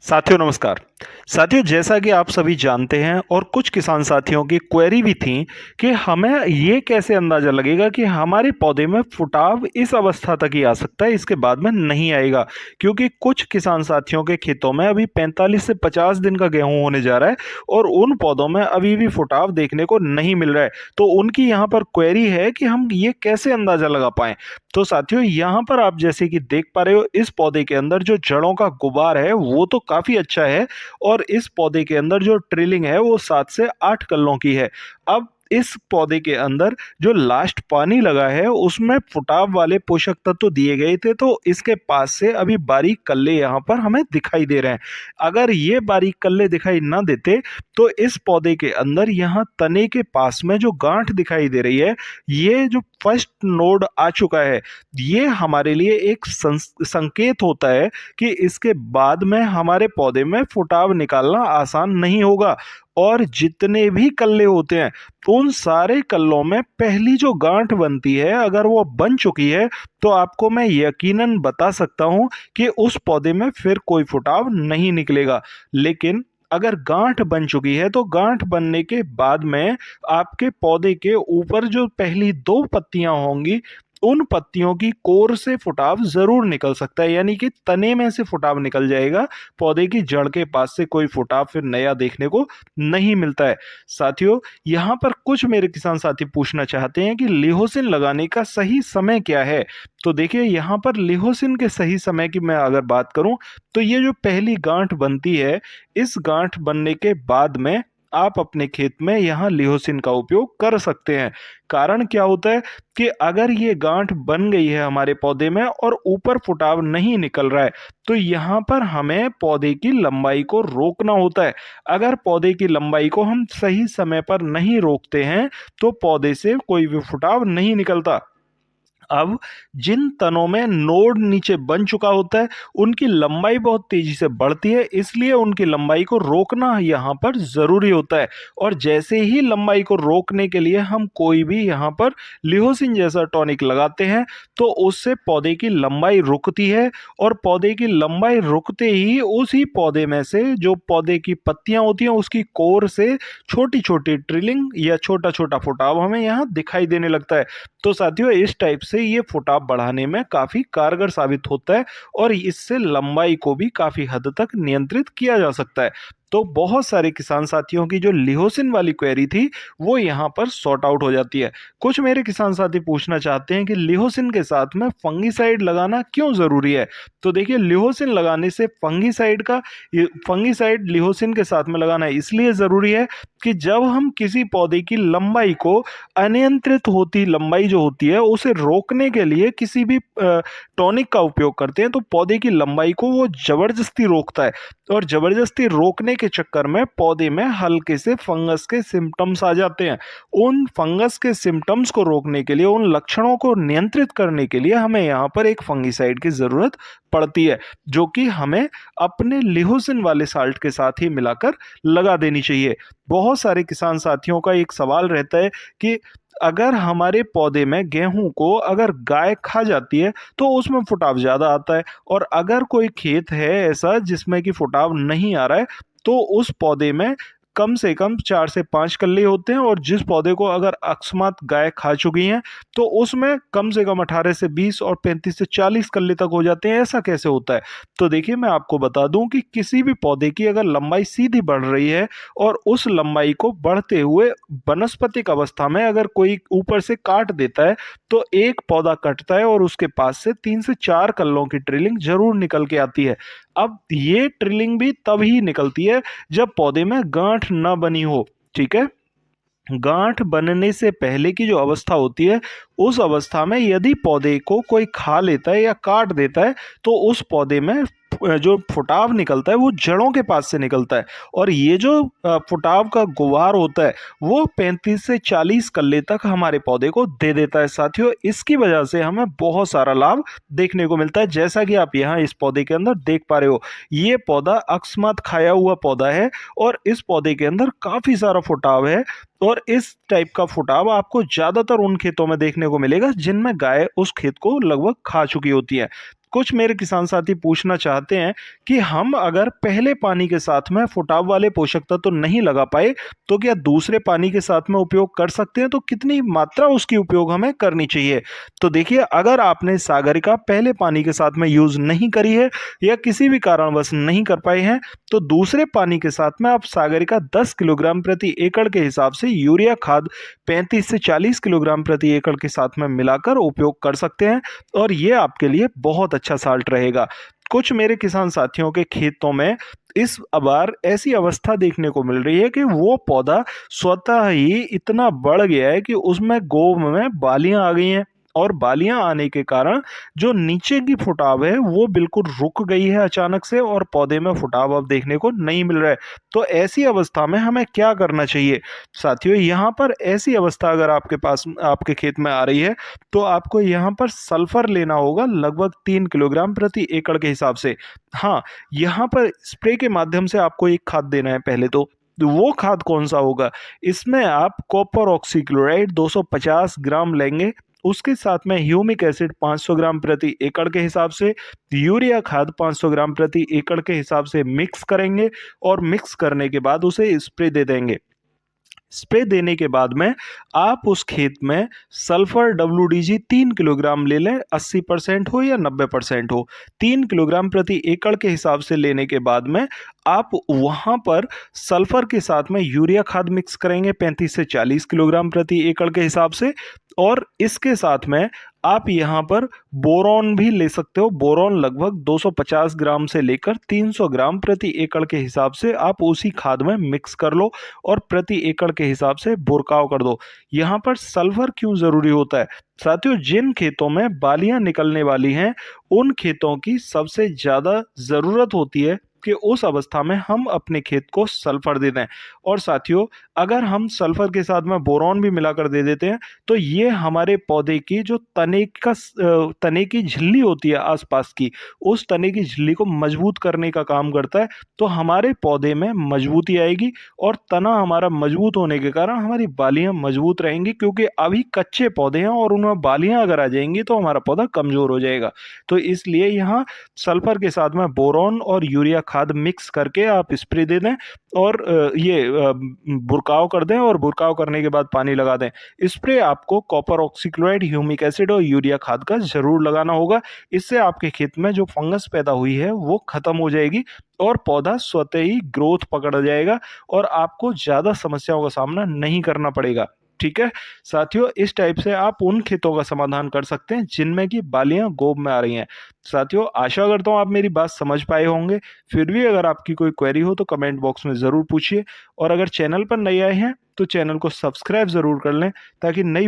साथियों नमस्कार। साथियों जैसा कि आप सभी जानते हैं और कुछ किसान साथियों की क्वेरी भी थी कि हमें ये कैसे अंदाज़ा लगेगा कि हमारे पौधे में फुटाव इस अवस्था तक ही आ सकता है, इसके बाद में नहीं आएगा। क्योंकि कुछ किसान साथियों के खेतों में अभी 45 से 50 दिन का गेहूं होने जा रहा है और उन पौधों में अभी भी फुटाव देखने को नहीं मिल रहा है। तो उनकी यहाँ पर क्वेरी है कि हम ये कैसे अंदाज़ा लगा पाएं। तो साथियों यहाँ पर आप जैसे कि देख पा रहे हो, इस पौधे के अंदर जो जड़ों का गुबार है वो तो काफ़ी अच्छा है और इस पौधे के अंदर जो ट्रिलिंग है वो 7 से 8 कल्लों की है। अब इस पौधे के अंदर जो लास्ट पानी लगा है उसमें फुटाव वाले पोषक तत्व दिए गए थे, तो इसके पास से अभी बारीक कल्ले यहाँ पर हमें दिखाई दे रहे हैं। अगर ये बारीक कल्ले दिखाई ना देते तो इस पौधे के अंदर यहाँ तने के पास में जो गांठ दिखाई दे रही है, ये जो फर्स्ट नोड आ चुका है, ये हमारे लिए एक संकेत होता है कि इसके बाद में हमारे पौधे में फुटाव निकालना आसान नहीं होगा। और जितने भी कल्ले होते हैं उन सारे कल्लों में पहली जो गांठ बनती है, अगर वो बन चुकी है तो आपको मैं यकीनन बता सकता हूं कि उस पौधे में फिर कोई फुटाव नहीं निकलेगा। लेकिन अगर गांठ बन चुकी है तो गांठ बनने के बाद में आपके पौधे के ऊपर जो पहली दो पत्तियां होंगी उन पत्तियों की कोर से फुटाव जरूर निकल सकता है, यानी कि तने में से फुटाव निकल जाएगा। पौधे की जड़ के पास से कोई फुटाव फिर नया देखने को नहीं मिलता है। साथियों यहाँ पर कुछ मेरे किसान साथी पूछना चाहते हैं कि लिहोसिन लगाने का सही समय क्या है। तो देखिए यहाँ पर लिहोसिन के सही समय की मैं अगर बात करूं तो ये जो पहली गांठ बनती है, इस गांठ बनने के बाद में आप अपने खेत में यहाँ लिहोसिन का उपयोग कर सकते हैं। कारण क्या होता है कि अगर ये गांठ बन गई है हमारे पौधे में और ऊपर फुटाव नहीं निकल रहा है तो यहाँ पर हमें पौधे की लंबाई को रोकना होता है। अगर पौधे की लंबाई को हम सही समय पर नहीं रोकते हैं तो पौधे से कोई भी फुटाव नहीं निकलता। अब जिन तनों में नोड नीचे बन चुका होता है उनकी लंबाई बहुत तेजी से बढ़ती है, इसलिए उनकी लंबाई को रोकना यहाँ पर जरूरी होता है। और जैसे ही लंबाई को रोकने के लिए हम कोई भी यहाँ पर लिहोसिन जैसा टॉनिक लगाते हैं तो उससे पौधे की लंबाई रुकती है और पौधे की लंबाई रुकते ही उसी पौधे में से जो पौधे की पत्तियां होती हैं उसकी कोर से छोटी छोटी ट्रिलिंग या छोटा छोटा फुटाव हमें यहाँ दिखाई देने लगता है। तो साथियों इस टाइप से ये फुटाव बढ़ाने में काफी कारगर साबित होता है और इससे लंबाई को भी काफी हद तक नियंत्रित किया जा सकता है। तो बहुत सारे किसान साथियों की जो लिहोसिन वाली क्वेरी थी वो यहाँ पर सॉर्ट आउट हो जाती है। कुछ मेरे किसान साथी पूछना चाहते हैं कि लिहोसिन के साथ में फंगीसाइड लगाना क्यों जरूरी है। तो देखिए लिहोसिन लगाने से फंगीसाइड लिहोसिन के साथ में लगाना इसलिए जरूरी है कि जब हम किसी पौधे की लंबाई को अनियंत्रित होती लंबाई जो होती है उसे रोकने के लिए किसी भी टॉनिक का उपयोग करते हैं तो पौधे की लंबाई को वो जबरदस्ती रोकता है और जबरदस्ती रोकने के चक्कर में पौधे में हल्के से फंगस के सिम्टम्स आ जाते हैं। उन फंगस के सिम्टम्स को रोकने के लिए, उन लक्षणों को नियंत्रित करने के लिए हमें यहाँ पर एक फंगीसाइड की जरूरत पड़ती है, जो कि हमें अपने लिहोसिन वाले साल्ट के साथ ही मिलाकर लगा देनी चाहिए। बहुत सारे किसान साथियों का एक सवाल रहता है कि अगर हमारे पौधे में गेहूं को अगर गाय खा जाती है तो उसमें फुटाव ज्यादा आता है, और अगर कोई खेत है ऐसा जिसमें कि फुटाव नहीं आ रहा है तो उस पौधे में कम से कम 4 से 5 कल्ले होते हैं, और जिस पौधे को अगर अकस्मात गाय खा चुकी हैं तो उसमें कम से कम 18 से 20 और 35 से 40 कल्ले तक हो जाते हैं। ऐसा कैसे होता है? तो देखिए मैं आपको बता दूं कि किसी भी पौधे की अगर लंबाई सीधी बढ़ रही है और उस लंबाई को बढ़ते हुए वनस्पतिक अवस्था में अगर कोई ऊपर से काट देता है तो एक पौधा कटता है और उसके पास से 3 से 4 कल्लों की ट्रिलिंग जरूर निकल के आती है। अब ये ट्रिलिंग भी तब ही निकलती है जब पौधे में गांठ ना बनी हो। ठीक है, गांठ बनने से पहले की जो अवस्था होती है उस अवस्था में यदि पौधे को कोई खा लेता है या काट देता है तो उस पौधे में जो फुटाव निकलता है वो जड़ों के पास से निकलता है, और ये जो फुटाव का गुवार होता है वो 35 से 40 कल्ले तक हमारे पौधे को दे देता है। साथियों इसकी वजह से हमें बहुत सारा लाभ देखने को मिलता है। जैसा कि आप यहाँ इस पौधे के अंदर देख पा रहे हो, ये पौधा अकस्मात खाया हुआ पौधा है और इस पौधे के अंदर काफी सारा फुटाव है, और इस टाइप का फुटाव आपको ज्यादातर उन खेतों में देखने को मिलेगा जिनमें गाय उस खेत को लगभग खा चुकी होती है। कुछ मेरे किसान साथी पूछना चाहते हैं कि हम अगर पहले पानी के साथ में फुटाव वाले पोषक तत्व तो नहीं लगा पाए, तो क्या दूसरे पानी के साथ में उपयोग कर सकते हैं? तो कितनी मात्रा उसकी उपयोग हमें करनी चाहिए? तो देखिए, अगर आपने सागरिका पहले पानी के साथ में यूज नहीं करी है या किसी भी कारणवश नहीं कर पाए हैं, तो दूसरे पानी के साथ में आप सागरिका 10 किलोग्राम प्रति एकड़ के हिसाब से यूरिया खाद 35 से 40 किलोग्राम प्रति एकड़ के साथ में मिलाकर उपयोग कर सकते हैं, और ये आपके लिए बहुत अच्छा साल्ट रहेगा। कुछ मेरे किसान साथियों के खेतों में इस बार ऐसी अवस्था देखने को मिल रही है कि वो पौधा स्वतः ही इतना बढ़ गया है कि उसमें गोब में बालियां आ गई हैं, और बालियां आने के कारण जो नीचे की फुटाव है वो बिल्कुल रुक गई है अचानक से, और पौधे में फुटाव अब देखने को नहीं मिल रहा है। तो ऐसी अवस्था में हमें क्या करना चाहिए साथियों? यहाँ पर ऐसी अवस्था अगर आपके पास आपके खेत में आ रही है, तो आपको यहाँ पर सल्फर लेना होगा लगभग 3 किलोग्राम प्रति एकड़ के हिसाब से। हाँ, यहाँ पर स्प्रे के माध्यम से आपको एक खाद देना है पहले तो वो खाद कौन सा होगा? इसमें आप कॉपर ऑक्सीक्लोराइड 250 ग्राम लेंगे, उसके साथ में ह्यूमिक एसिड 500 ग्राम प्रति एकड़ के हिसाब से, यूरिया खाद 500 ग्राम प्रति एकड़ के हिसाब से मिक्स करेंगे, और मिक्स करने के बाद उसे स्प्रे दे देंगे। स्प्रे देने के बाद में आप उस खेत में सल्फर WDG 3 किलोग्राम ले लें, 80% हो या 90% हो। 3 किलोग्राम प्रति एकड़ के हिसाब से लेने के बाद में आप वहां पर सल्फर के साथ में यूरिया खाद मिक्स करेंगे 35 से 40 किलोग्राम प्रति एकड़ के हिसाब से, और इसके साथ में आप यहाँ पर बोरॉन भी ले सकते हो। बोरॉन लगभग 250 ग्राम से लेकर 300 ग्राम प्रति एकड़ के हिसाब से आप उसी खाद में मिक्स कर लो, और प्रति एकड़ के हिसाब से बुरकाव कर दो। यहाँ पर सल्फर क्यों जरूरी होता है साथियों? जिन खेतों में बालियां निकलने वाली हैं, उन खेतों की सबसे ज्यादा जरूरत होती है कि उस अवस्था में हम अपने खेत को सल्फर दे दें। और साथियों, अगर हम सल्फर के साथ में बोरॉन भी मिलाकर दे देते हैं, तो ये हमारे पौधे की जो तने की झिल्ली होती है आसपास की, उस तने की झिल्ली को मजबूत करने का काम करता है। तो हमारे पौधे में मजबूती आएगी, और तना हमारा मजबूत होने के कारण हमारी बालियां मजबूत रहेंगी, क्योंकि अभी कच्चे पौधे हैं और उनमें बालियां अगर आ जाएंगी तो हमारा पौधा कमजोर हो जाएगा। तो इसलिए यहाँ सल्फर के साथ में बोरॉन और यूरिया खाद मिक्स करके आप स्प्रे दे दें, और बुरकाव कर दें, और बुरकाव करने के बाद पानी लगा दें। स्प्रे आपको कॉपर ऑक्सीक्लोराइड, ह्यूमिक एसिड और यूरिया खाद का जरूर लगाना होगा। इससे आपके खेत में जो फंगस पैदा हुई है वो खत्म हो जाएगी, और पौधा स्वतः ही ग्रोथ पकड़ जाएगा, और आपको ज्यादा समस्याओं का सामना नहीं करना पड़ेगा। ठीक है साथियों, इस टाइप से आप उन खेतों का समाधान कर सकते हैं जिनमें की बालियां गोब में आ रही हैं। साथियों, आशा करता हूं आप मेरी बात समझ पाए होंगे। फिर भी अगर आपकी कोई क्वेरी हो तो कमेंट बॉक्स में ज़रूर पूछिए, और अगर चैनल पर नए आए हैं तो चैनल को सब्सक्राइब ज़रूर कर लें, ताकि नई